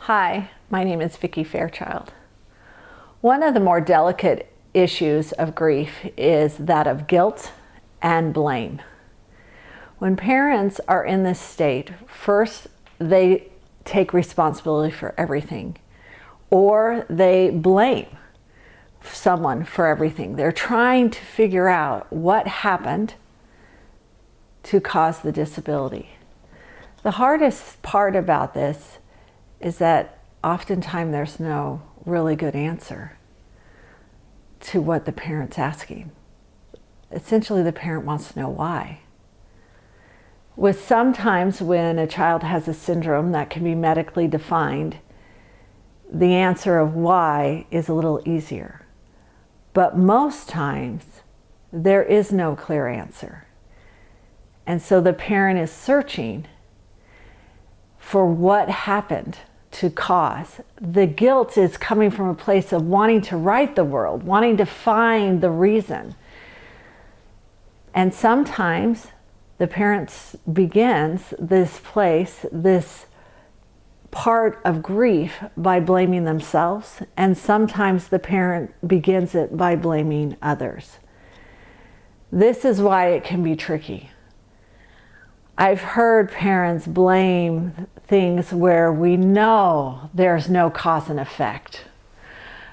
Hi, my name is Vicki Fairchild. One of the more delicate issues of grief is that of guilt and blame. When parents are in this state, first they take responsibility for everything, or they blame someone for everything. They're trying to figure out what happened to cause the disability. The hardest part about this is that oftentimes there's no really good answer to what the parent's asking. Essentially, the parent wants to know why. With sometimes when a child has a syndrome that can be medically defined, the answer of why is a little easier. But most times, there is no clear answer. And so the parent is searching for what happened to cause. The guilt is coming from a place of wanting to right the world, wanting to find the reason. And sometimes the parent begins this place, this part of grief by blaming themselves, and sometimes the parent begins it by blaming others. This is why it can be tricky. I've heard parents blame things where we know there's no cause and effect.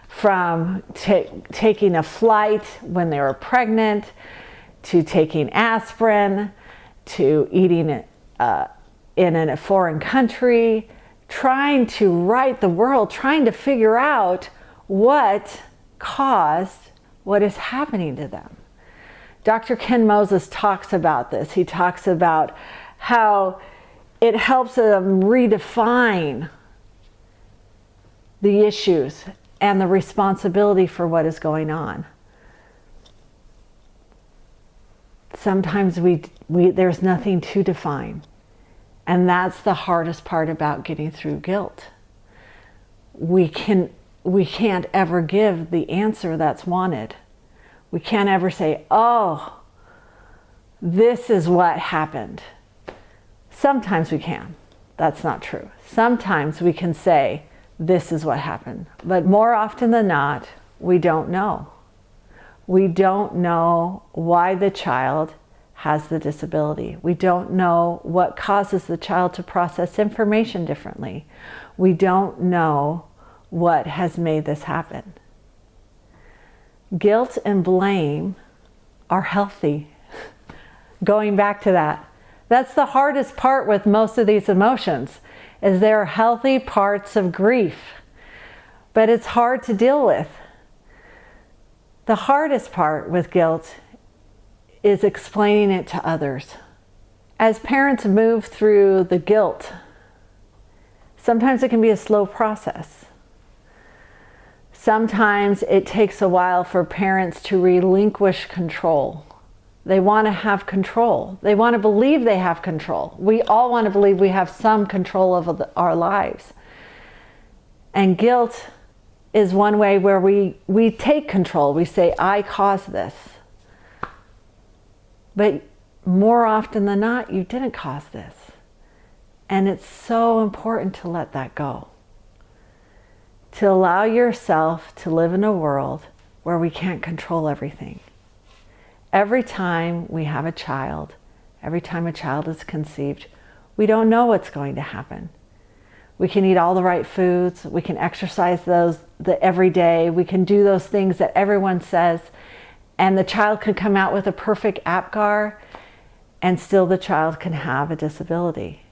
From taking a flight when they were pregnant, to taking aspirin, to eating in a foreign country, trying to right the world, trying to figure out what caused what is happening to them. Dr. Ken Moses talks about this. He talks about how it helps them redefine the issues and the responsibility for what is going on. Sometimes there's nothing to define. And that's the hardest part about getting through guilt. We can't ever give the answer that's wanted. We can't ever say, oh, this is what happened. Sometimes we can. That's not true. Sometimes we can say, this is what happened. But more often than not, we don't know. We don't know why the child has the disability. We don't know what causes the child to process information differently. We don't know what has made this happen. Guilt and blame are healthy. Going back to that, that's the hardest part with most of these emotions, is they're healthy parts of grief, but it's hard to deal with. The hardest part with guilt is explaining it to others. As parents move through the guilt, sometimes it can be a slow process. Sometimes it takes a while for parents to relinquish control. They want to have control. They want to believe they have control. We all want to believe we have some control of our lives. And guilt is one way where we take control. We say, I caused this. But more often than not, you didn't cause this. And it's so important to let that go. To allow yourself to live in a world where we can't control everything. Every time we have a child, every time a child is conceived, we don't know what's going to happen. We can eat all the right foods, we can exercise every day, we can do those things that everyone says, and the child can come out with a perfect APGAR, and still the child can have a disability.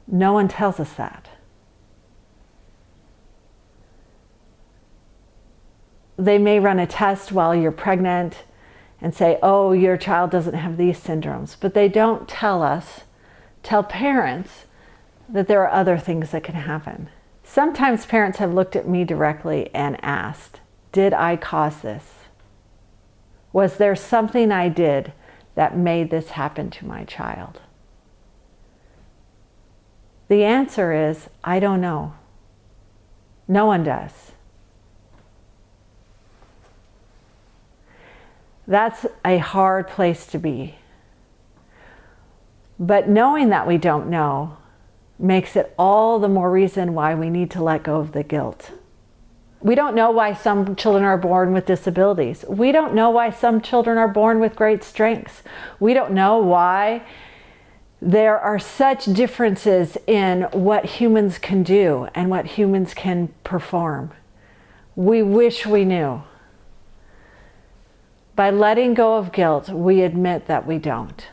No one tells us that. They may run a test while you're pregnant and say, oh, your child doesn't have these syndromes. But they don't tell parents that there are other things that can happen. Sometimes parents have looked at me directly and asked, did I cause this? Was there something I did that made this happen to my child? The answer is, I don't know. No one does. That's a hard place to be. But knowing that we don't know makes it all the more reason why we need to let go of the guilt. We don't know why some children are born with disabilities. We don't know why some children are born with great strengths. We don't know why there are such differences in what humans can do and what humans can perform. We wish we knew. By letting go of guilt, we admit that we don't.